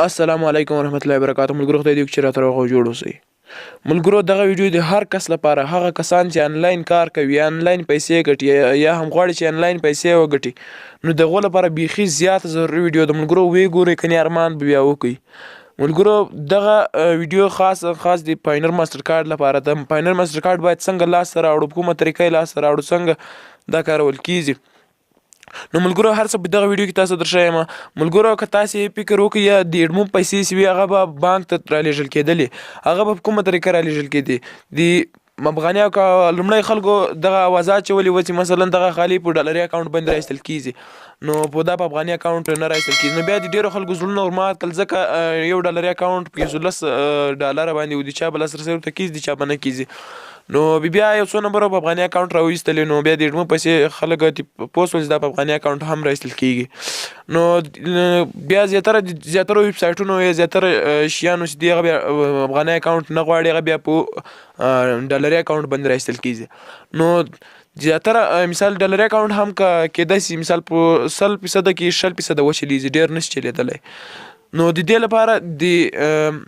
السلام علیکم ورحمت الله وبرکاتہ. ملګرو خدای دې وکړي چې راته روغ او جوړ اوسئ. ملګرو دغه ویډیو د هر کس لپاره، هغه کسان چې آنلاین کار کوي یا آنلاین پیسې ګټي یا هم غواړي چې آنلاین پیسې وګټي، نو د هغو لپاره بیخي زیاته ضروري ویډیو ده. ملګرو ویې ګورئ، کنې ارمان به بیا وکړئ. ملګرو دغه ویډیو خاص د پاینر ماسټر کارډ لپاره ده. پاینر ماسټر کارډ باید څنګه لاسته راوړو، په کومه طریقه یې لاسته راوړو، څنګه دا کارول کیږي. نو ملګرو هر څه په دغه ویډیو کې تاسو درښیم. ملګرو که تاسې فکر وکړئ یا د اډمو پیسې چې وي هغه به بانک ته رالېږل کېدلې، هغه به په کومه طریقه رالېږل کېدې. د افغاني لومړی خلکو دغه اوازه اچولې وه چې مثلا دغه خالي په ډالري اکاونټ باندې راایستل کېږي، نو په دا په افغاني اکاونټ نه راایستل کېږي. نو بیا د ډېرو خلکو زړونه ورماتل، ځکه یو ډالري اکاونټ په 15 ډالره باندې و، د چا به لس رسۍ ورته کېږي، د چا به نه کېږي. نو بیا یو څو نمبره په افغاني اکاونټ راویستلې، نو بیا د اډمو پیسې خلک پوه شول چې دا په افغاني اکاونټ هم راایستل کېږي. نو بیا زیاتره ویب سایټونو یا زیاتره شیانو چې دي هغه بیا افغاني اکاونټ نه غواړي، هغه بیا په ډالري اکاونټ باندې راایستل کېږي. نو زیاتره مثال ډالري اکاونټ هم کېدای شي مثال په 100% کې 60% وچلېږي، ډېر نشي چلېدلی. نو د دې لپاره د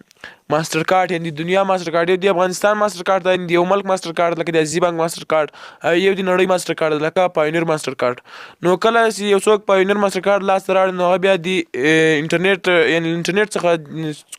ماسټر کارډ یعنې د دنیا ماسټر کارډ، یو د افغانستان ماسټر کارډ دی، د یو ملک ماسټر کارډ لکه د عزیزي بانک ماسټر کارډ، یو د نړۍ ماسټر کارډ لکه پاینر ماسټر کارډ. نو کله چې یو څوک پاینر ماسټر کارډ لاسته راوړي، نو هغه بیا د انټرنیټ یعنې انټرنیټ څخه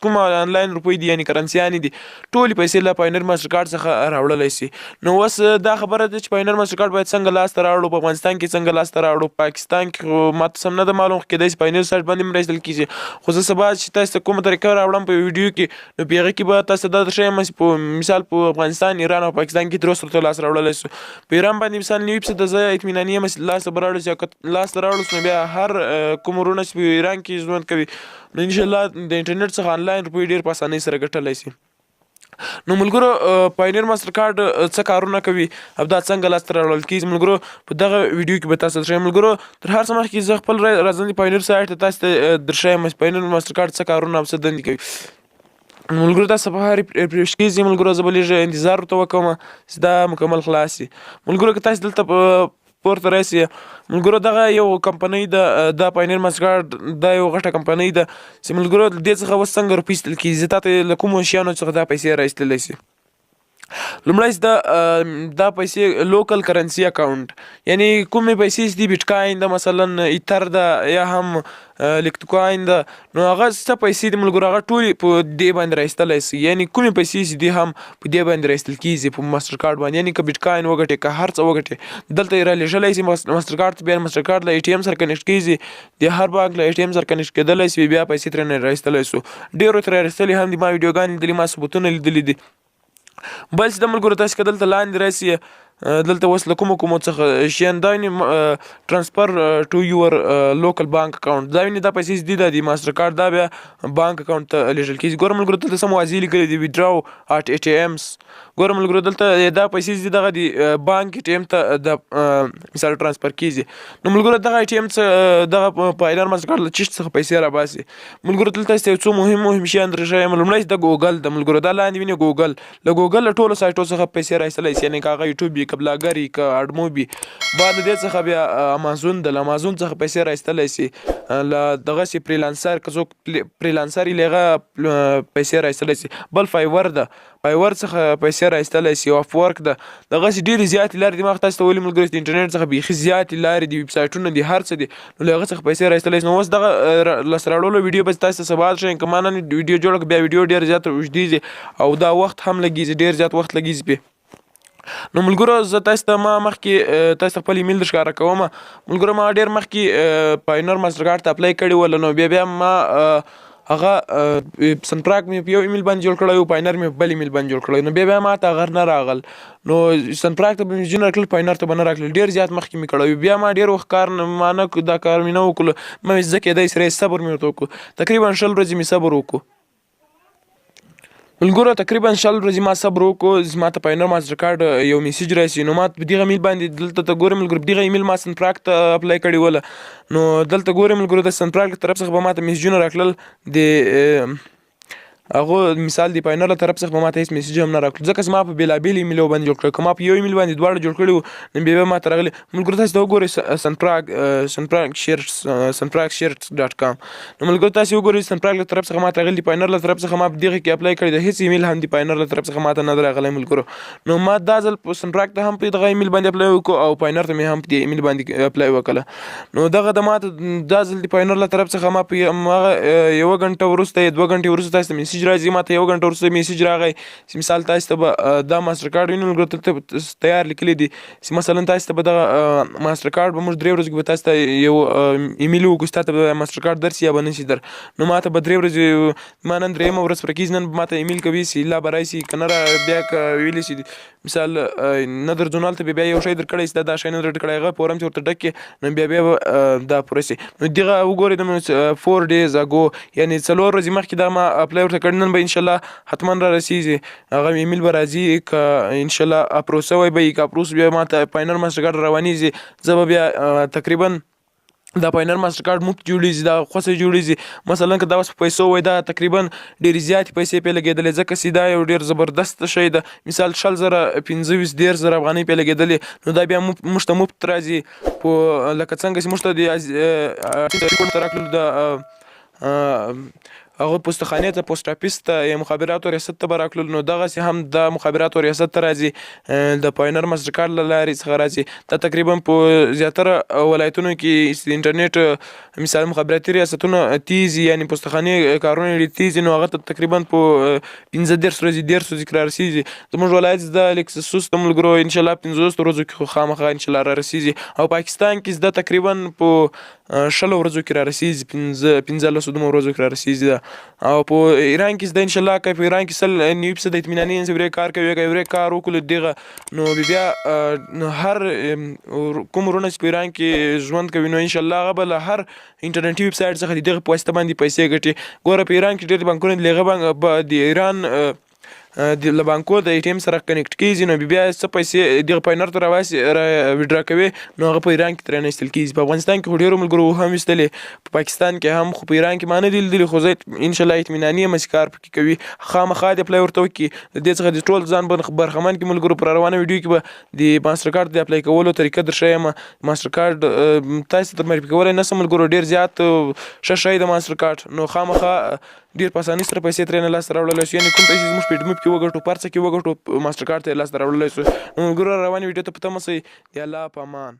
کومه آنلاین روپۍ دي یعنې کرنسیانې دي، ټولې پیسې له پاینر ماسټر کارډ څخه راوړلی شي. نو اوس دا خبره ده چې پاینر ماسټر کارډ باید څنګه لاسته راوړو، په افغانستان کې څنګه لاسته راوړو، پاکستان کې ماته سم نه ده معلوم، کېدای شي پاینر سایټ باندې هم راایستل کېږي. خو زه سبا چې تاسو ته کومه طریقه راوړم په ویډیو کې، نو په هغې کې به تاسو ته دا درښیم چې په مثال په افغانستان، ایران او پاکستان کې تر اوسه ورته لاسته راوړلی شو. په ایران باندې مثال 90% زه اطمیناني یم چې لاسته به راوړو، چې لاسته راوړو نو بیا هر کوم وروڼه چې په ایران کې ژوند کوي، نو انشاءالله د انټرنیټ څخه آنلاین روپۍ ډېر په اسانۍ سره ګټلی شي. نو ملګرو پاینر ماسټر کارډ څه کارونه کوي او دا څنګه لاسته راوړل کېږي، ملګرو په دغه ویډیو کې به تاسو ته درښیم. ملګرو تر هر څه مخکې زه خپل راځم د پاینر سایټ ته تاسو ته درښیم چې پاینر ماسټر کارډ څه کارونه او څه دندې کوي. ملګرو تاسو په هر ریفریش کېږي، ملګرو زه به لږ انتظار ورته وکړم چې دا مکمل خلاص شي. ملګرو که تاسو دلته پورته راشي، ملګرو دغه یو کمپنۍ ده، دا پاینر ماسټر کارډ دا یو غټه کمپنۍ ده چې ملګرو دې څخه اوس څنګه روپۍ ایستل کېږي. زه تاته له کومو شیانو څخه دا پیسې راایستلی شي. لومړی دا پیسې لوکل کرنسي اکاونټ، یعنې کومې پیسې چې دي بیټکاین ده، مثلا ایتر ده یا هم لیکتکوین ده، نو هغه څه پیسې دي ملګرو هغه ټولې په دې باندې راایستلی شي. یعنې کومې پیسې چې دي هم په دې باندې راایستل کېږي په ماسټر کارډ باندې، یعنې که بیټکاین وګټې که هر څه وګټې دلته یې رالیږلی شي ماسټر کارډ ته. بیا ماسټر کارډ له اې ټي ایم سره کنیکټ کېږي، د هر بانک له اې ټي ایم سره کنیکټ کېدلی شي، بیا پیسې ترېنه راایستلی شو. ډېرو ترې راایستلي هم دي، ما ویډیوګانې لیدلي، ما ثبوتونه لیدلي دي. بل چې د ملګرو تاسو که دلته لاندې راسي، دلته اوس له کومو څخه شیان دا ویني ټرانسفر ټو یور لوکل بانک اکاونټ، دا ویني دا پیسې چې دي دا د ماسټر کارډ دا بیا بانک اکاونټ ته لیږل کېږي. ګوره ملګرو دلته سم واضح لیکلي دي ویډراو اټ اې ټي ایمس. ګوره ملګرو دلته دا پیسې چې دي دغه د بانک اې ټي ایم ته د مثال ټرانسفر کېږي. نو ملګرو دغه اې ټي ایم څخه دغه پاینر ماسټر کارډ له چشت څخه پیسې راباسي. ملګرو دلته تاسو ته یو څو مهم شیان درښیم. لومړی د ګوګل د ملګرو دا لاندې ویني ګوګل، له ګوګل له ټولو سایټو څخه پیسې راایستلی شي، یعنې که هغه یوټیوب وي، که بلاګر وي، که اډموبي. بعد له دې څخه بیا امازون ده، له امازون څخه پیسې راایستلی شي. له دغسې فریلانسر که څوک فریلانسر وي له هغه پیسې راایستلی شي. بل فایور ده، فایور څخه پیسې راایستلی شي. اف ورک ده، دغسې ډېرې زیاتې لارې دي. ما تاسو ته ویلي ملګرو چې د انټرنیټ څخه بیخي زیاتې لارې دي، ویب سایټونه دي، هر څه دي، نو له هغه څخه پیسې راایستلی شي. نو اوس دغه لاسته راوړلو ویډیو به تاسو ته سبا درښیم. که ما نن ویډیو جوړه کړه بیا ویډیو ډېر زیات اوږدېږي او دا وخت هم لګېږي، ډېر زیات وخت لګېږي پرې. نو ملګرو زه تاسو ته مخکې تاسو ته خپل ایمیل درښکاره کوم. ملګرو ما ډېر مخکې پاینر ماسټر کارډ ته اپلای کړی وله، نو بیا ما هغه سنپراک مې په یو ایمیل باندې جوړ کړی و، پاینر مې په بل ایمیل باندې جوړ کړی، نو بیا ما ته هغه نه راغل. نو سنپراک ته به مې ځینې راکړل، پاینر ته به نه راکړل. ډېر زیات مخکې مې کړی و، بیا ما ډېر وخت کار ما نه دا کار مې نه وکړو. ما ویل زه کېدای سي صبر مې ورته وکړو، تقریبا 20 ورځې مې صبر وکړو. ملګرو تقریبا 20 ورځې ما صبر وکړو، ما ته پاینر ماسټر کارډ یو میسیج راسي. نو ما په دغه ایمیل باندې دلته ته ګورئ ملګرو، په دغه ایمیل ما سنپراک ته اپلای کړې وله. نو دلته ګورئ ملګرو د سنپراک له طرف څخه به ما ته میسیجونه راکړل د هغه مثال دی پاینر له طرف څخه به ماته هېڅ میسج هم نه راکړو ځکه چې ما په بېلابېل ایمیلو باندې جوړ کړی که ما په یو ایمیل باندې دواړه جوړ کړي وو نو بیا به ماته راغلي ملګرو تاسو ته وګورئ سنپراګ شیرټس ډاټ کام نو ملګرو تاسو وګورئ سنپراګ له طرف څخه ماته راغلي پاینر له طرف څخه ما په دغه کې اپلای کړی د هېڅ ایمیل هم دی پاینر له طرف څخه ماته نه دی راغلی ملګرو نو ما دا ځل په سنپراګ ته هم په دغه ایمیل باندې اپلای وکړو او پاینر ته مې هم په دې ایمیل باندې اپلای وکړله نو دغه د ماته دا ځل د پاینر له طرف څخه ما په هغه 1 غنټه وروسته یا 2 غنټې وروسته تاسو ته میسج راځي ماته 1 غنټه وروسته میسج راغی چې مثال تاسو ته به دا ماسټر کارډ وینئ ملګرو دلته تیار لیکلي دي چې مثلا تاسو ته به دغه ماسټر کارډ به موږ 3 ورځې کې به تاسو ته یو ایمیل وکړو تاسو ته به ماسټر کارډ درسي یا به نشي در نو ماته به 3 ورځې ما نن 3مه ورځ پر کېږي نن ماته ایمیل کوي چې لا به راشي که نه بیا که ویلی شي مثال نه درځو هلته بیا یو شی درکړی چې دا شی نه در کړی هغه فورم چې ورته ډک کړې نو بیا دا پوره شي نو دغه وګورئ د 4 days ago یعنې 4 ورځې مخکې دا ما اپلای ورته کړی نن به انشاءالله حتما را رسیږي هغه ایمیل به راځي که انشاءالله اپروو شوی به وي که اپروو بیا ماته پاینر ماسټر کارډ روانېږي زه به بیا تقریبا دا پاینر ماسټر کارډ مفت جوړېږي دا خوښه جوړېږي مثلا که دا اوس په پیسو وای دا تقریبا ډېرې زیاتې پیسې پرې لګېدلې ځکه چې دا یو ډېر زبردست شی ده مثال 20,000 15,000 افغانۍ پرې لګېدلې نو دا بیا موږ ته مفت راځي په لکه څنګه چې موږ ته د راکړل د هغه پوستخانې ته پوسټ افیس ته یا مخابراتو ریاست ته به راکړل نو دغسې هم د مخابراتو ریاست ته راځي د پاینر ماسټر کارډ له لارې څخه راځي دا تقریبا په زیاتره ولایتونو کې د انټرنیټ مثال مخابراتي ریاستونه تیزي یعنې پوستخانې کارونه ډېر تیزي نو هغه ته تقریبا په 15 ورځې 10 ورځې کې را رسېږي زموږ ولایت د لکسسوس د ملګرو انشاءالله 15 ورځو کې خو خامخا انشاءالله را رسېږي او پاکستان کې زده تقریبا په 16 ورځو کې را رسېږي 15 ورځو کې را رسېږي او په ایران کې زده انشاءالله که په ایران کې 90% د اطمیناني انسورې کار کوي که یو کار وکړو دغه نو بیا هر کوم ورونه چې په ایران کې ژوند کوي نو انشاءالله هغه به له هر انټرنیټي ویب سایټ څخه د دغه په واسطه باندې پیسې ګټي ګوره په ایران کې ډېر بانکونه دي هغه بانک د ایران له بانکو د ATM سره کنیکټ کېږي نو بیا څه پیسې دغه پاینر ته ویډرا کوي نو هغه په ایران کې ترې نه ایستل کېږي په افغانستان کې خو ډېرو ملګرو هم ایستلې په پاکستان کې هم خو په ایران کې ما نه دي لیدلي خو زه انشاءالله اطمیناني یم چې کار پکې کوي خامخا دې اپلای ورته وکړي د دې څخه د ټول ځان برخمن کړي ملګرو په روانه ویډیو کې به د ماسټر کارډ د اپلای کولو طریقه درښیم ماسټر کارډ تاسو ته معرفي کولی نه شم ملګرو ډېر زیات ښه شی د ماسټر کارډ نو خامخا ډېر په اسانۍ سره پیسې ترې نه لاسته راوړلی شو یعنې کوم پیسې زموږ په ایډمپ کې وګټو په هر څه کې وګټو ماسټر کارډ ته یې لاسته راوړلی شو نو ملګرو روانې ویډیو ته په تمه شئ د الله په امان